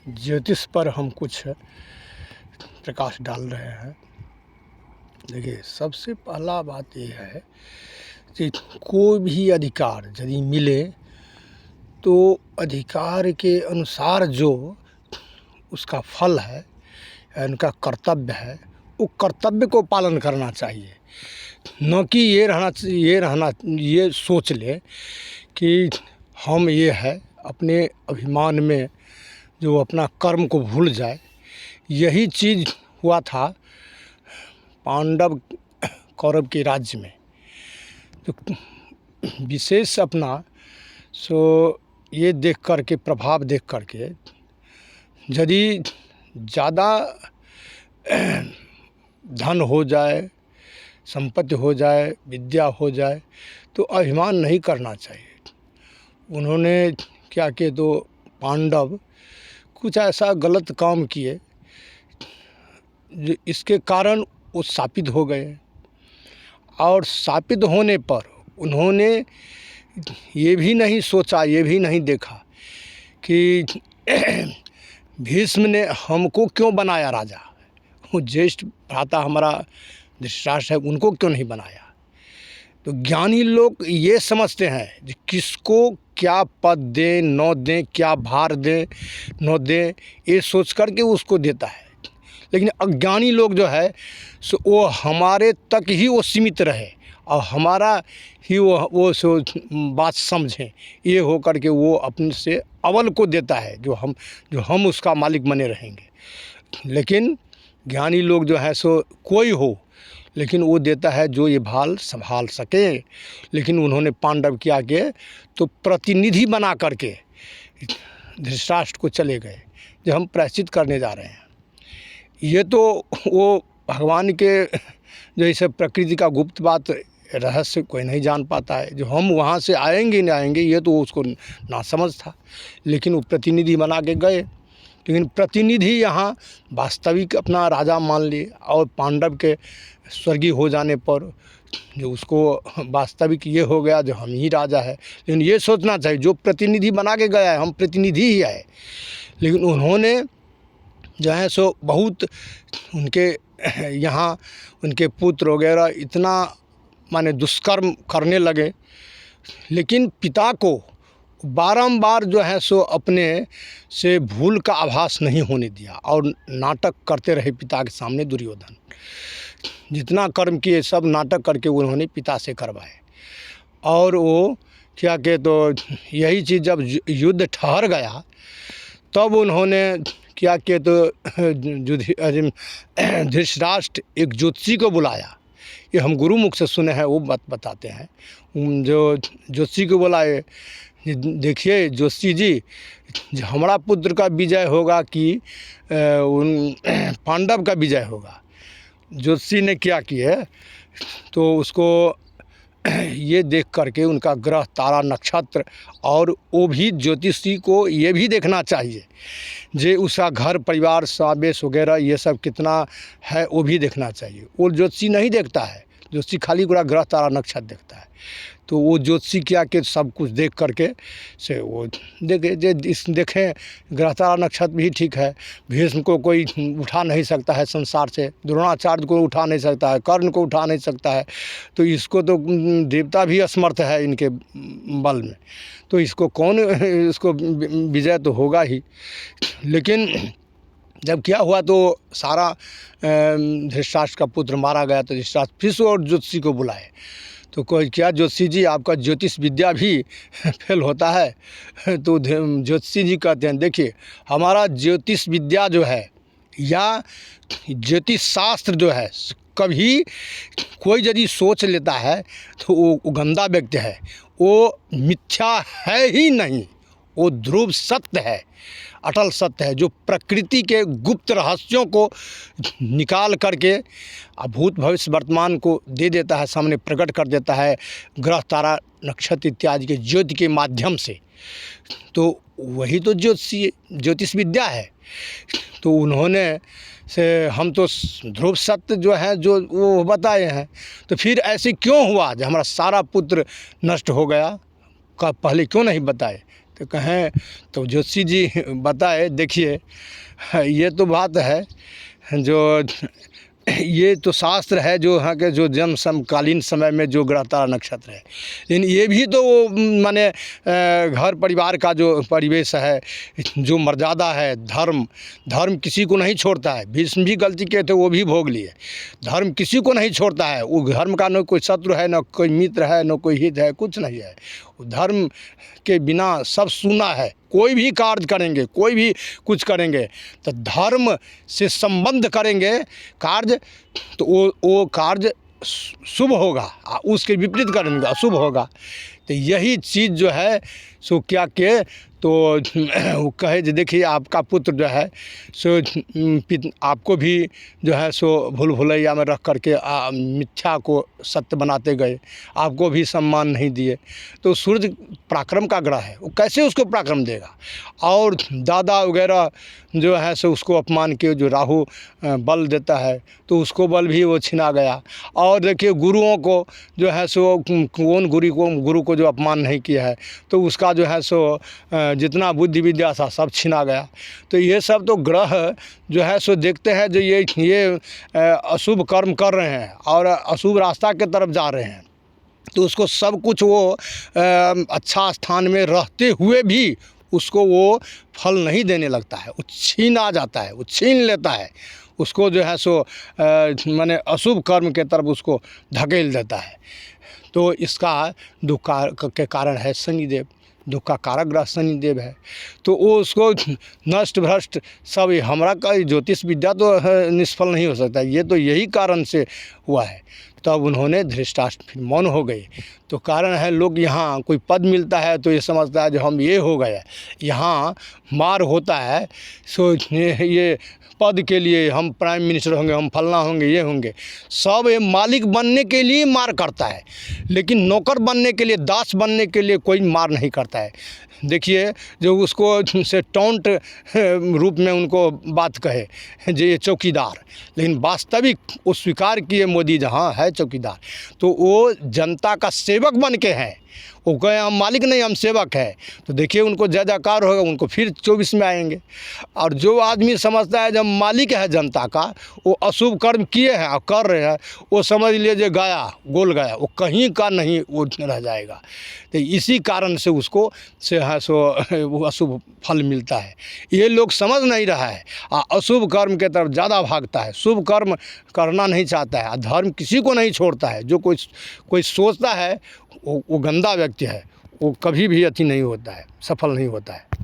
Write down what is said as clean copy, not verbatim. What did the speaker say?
ज्योतिष पर हम कुछ प्रकाश डाल रहे हैं। देखिए, सबसे पहला बात यह है कि कोई भी अधिकार यदि मिले तो अधिकार के अनुसार जो उसका फल है या उनका कर्तव्य है, वो कर्तव्य को पालन करना चाहिए। न कि ये सोच ले कि हम ये है, अपने अभिमान में जो अपना कर्म को भूल जाए। यही चीज़ हुआ था पांडव कौरव के राज्य में। तो विशेष अपना ये देख कर के, प्रभाव देख कर के, यदि ज़्यादा धन हो जाए, संपत्ति हो जाए, विद्या हो जाए, तो अभिमान नहीं करना चाहिए। उन्होंने क्या किए, तो पांडव कुछ ऐसा गलत काम किए इसके कारण वो शापित हो गए। और शापित होने पर उन्होंने ये भी नहीं सोचा, ये भी नहीं देखा कि भीष्म ने हमको क्यों बनाया राजा। वो ज्येष्ठ भ्राता हमारा धृतराष्ट्र है, उनको क्यों नहीं बनाया। तो ज्ञानी लोग ये समझते हैं कि किसको क्या पद दें न दें, क्या भार दें न दें, ये सोच करके उसको देता है। लेकिन अज्ञानी लोग जो है वो हमारे तक ही वो सीमित रहे और हमारा ही वो बात समझें, ये हो कर के वो अपने से अव्वल को देता है, जो हम उसका मालिक बने रहेंगे। लेकिन ज्ञानी लोग जो है कोई हो, लेकिन वो देता है जो ये भाल संभाल सके। लेकिन उन्होंने पांडव क्या किए, तो प्रतिनिधि बना करके धृतराष्ट्र को चले गए, जो हम प्रायश्चित करने जा रहे हैं। ये तो वो भगवान के जैसे प्रकृति का गुप्त बात, रहस्य कोई नहीं जान पाता है। जो हम वहाँ से आएंगे नहीं आएंगे, ये तो उसको नासमझ था। लेकिन वो प्रतिनिधि बना के गए। लेकिन प्रतिनिधि यहाँ वास्तविक अपना राजा मान लिए, और पांडव के स्वर्गीय हो जाने पर जो उसको वास्तविक ये हो गया जो हम ही राजा है। लेकिन ये सोचना चाहिए, जो प्रतिनिधि बना के गया है, हम प्रतिनिधि ही है। लेकिन उन्होंने जो है बहुत उनके यहाँ उनके पुत्र वगैरह इतना माने दुष्कर्म करने लगे। लेकिन पिता को बारंबार जो है अपने से भूल का आभास नहीं होने दिया और नाटक करते रहे पिता के सामने। दुर्योधन जितना कर्म किए सब नाटक करके उन्होंने पिता से करवाए। और वो क्या किए, तो यही चीज़ जब युद्ध ठहर गया तब उन्होंने क्या किया, तो धृतराष्ट्र एक ज्योतिषी को बुलाया। ये हम गुरु मुख से सुने हैं, वो बात बताते हैं। जो ज्योतिषी को बुलाए, देखिए ज्योतिषी जी, हमारा पुत्र का विजय होगा कि उन पांडव का विजय होगा। ज्योतिषी ने क्या किया, तो उसको ये देख करके उनका ग्रह, तारा, नक्षत्र, और वो भी ज्योतिषी को ये भी देखना चाहिए जे उसका घर परिवार सावेश वगैरह ये सब कितना है, वो भी देखना चाहिए। वो ज्योतिषी नहीं देखता है, ज्योतिषी खाली पूरा ग्रह, तारा, नक्षत्र देखता है। तो वो ज्योतिषी क्या कि सब कुछ देख करके से वो देखें ग्रह, तारा, नक्षत्र भी ठीक है। भीष्म को कोई उठा नहीं सकता है संसार से, द्रोणाचार्य को उठा नहीं सकता है, कर्ण को उठा नहीं सकता है। तो इसको तो देवता भी असमर्थ है इनके बल में, तो इसको कौन, इसको विजय तो होगा ही। लेकिन जब क्या हुआ, तो सारा धृतराष्ट्र का पुत्र मारा गया। तो धृतराष्ट्र फिर और ज्योतिषी को बुलाए। तो कोई क्या ज्योतिषी जी, आपका ज्योतिष विद्या भी फेल होता है। तो ज्योतिषी जी कहते हैं, देखिए हमारा ज्योतिष विद्या जो है या ज्योतिष शास्त्र जो है, कभी कोई यदि सोच लेता है तो वो गंदा व्यक्ति है, वो मिथ्या है ही नहीं, वो ध्रुव सत्य है, अटल सत्य है, जो प्रकृति के गुप्त रहस्यों को निकाल करके भूत भविष्य वर्तमान को दे देता है, सामने प्रकट कर देता है ग्रह, तारा, नक्षत्र इत्यादि के ज्योति के माध्यम से। तो वही तो ज्योतिष विद्या है। तो उन्होंने हम तो ध्रुव सत्य जो है जो वो बताए हैं। तो फिर ऐसे क्यों हुआ जो हमारा सारा पुत्र नष्ट हो गया, का पहले क्यों नहीं बताए। तो कहें तो ज्योतिषी जी बताए, देखिए ये तो बात है जो ये तो शास्त्र है जो यहाँ के जो जन्म समकालीन समय में जो ग्रह तारा नक्षत्र है, लेकिन ये भी तो माने घर परिवार का जो परिवेश है, जो मर्यादा है, धर्म किसी को नहीं छोड़ता है। भीष्म भी गलती किए थे, वो भी भोग लिए। धर्म किसी को नहीं छोड़ता है। वो धर्म का न कोई शत्रु है, न कोई मित्र है, न कोई हित है, कुछ नहीं है। धर्म के बिना सब सूना है। कोई भी कार्य करेंगे, कोई भी कुछ करेंगे तो धर्म से संबंध करेंगे कार्य, तो वो कार्य शुभ होगा। उसके विपरीत करेंगे अशुभ होगा। तो यही चीज़ जो है सो क्या के तो वो कहे जो देखिए आपका पुत्र जो है सो आपको भी जो है सो भूल भुलैया में रख करके मिथ्या को सत्य बनाते गए, आपको भी सम्मान नहीं दिए। तो सूर्य पराक्रम का ग्रह है, वो कैसे उसको पराक्रम देगा। और दादा वगैरह जो है सो उसको अपमान के जो राहु बल देता है, तो उसको बल भी वो छिना गया। और देखिए गुरुओं को जो है सो कौन गुरु को जो अपमान नहीं किया है, तो उसका जो है सो जितना बुद्धि विद्या था सब छिना गया। तो ये सब तो ग्रह जो है सो देखते हैं जो ये अशुभ कर्म कर रहे हैं और अशुभ रास्ता के तरफ जा रहे हैं, तो उसको सब कुछ वो अच्छा स्थान में रहते हुए भी उसको वो फल नहीं देने लगता है। वो छीना जाता है, वो छीन लेता है उसको, जो है सो माने अशुभ कर्म के तरफ उसको धकेल देता है। तो इसका दुख के कारण है शनिदेव, दुख का कारक ग्रह शनिदेव है। तो वो उसको नष्ट भ्रष्ट सब हमारा का ज्योतिष विद्या तो निष्फल नहीं हो सकता। ये तो यही कारण से हुआ है। तब उन्होंने धृतराष्ट्र फिर मौन हो गए। तो कारण है लोग यहाँ कोई पद मिलता है तो ये समझता है जो हम ये हो गए, यहाँ मार होता है सो ये पद के लिए हम प्राइम मिनिस्टर होंगे, हम फलना होंगे, ये होंगे, सब ये मालिक बनने के लिए मार करता है, लेकिन नौकर बनने के लिए, दास बनने के लिए कोई मार नहीं करता है। देखिए जो उसको से टॉन्ट रूप में उनको बात कहे जो ये चौकीदार, लेकिन वास्तविक वो स्वीकार किए मोदी जहाँ है चौकीदार, तो वो जनता का सेवक बन के हैं। वो कहे हम मालिक नहीं, हम सेवक है। तो देखिए उनको जय जयकार होगा, उनको फिर 24 में आएंगे। और जो आदमी समझता है जब मालिक है जनता का, वो अशुभ कर्म किए हैं और कर रहे हैं, वो समझ लीजिए गया, गोल गया, वो कहीं का नहीं वो रह जाएगा। तो इसी कारण से उसको से है सो वो अशुभ फल मिलता है। ये लोग समझ नहीं रहा है, अशुभ कर्म के तरफ ज़्यादा भागता है, शुभ कर्म करना नहीं चाहता है। धर्म किसी को नहीं छोड़ता है। जो कोई सोचता है वो गंदा व्यक्ति है, वो कभी भी अति नहीं होता है, सफल नहीं होता है।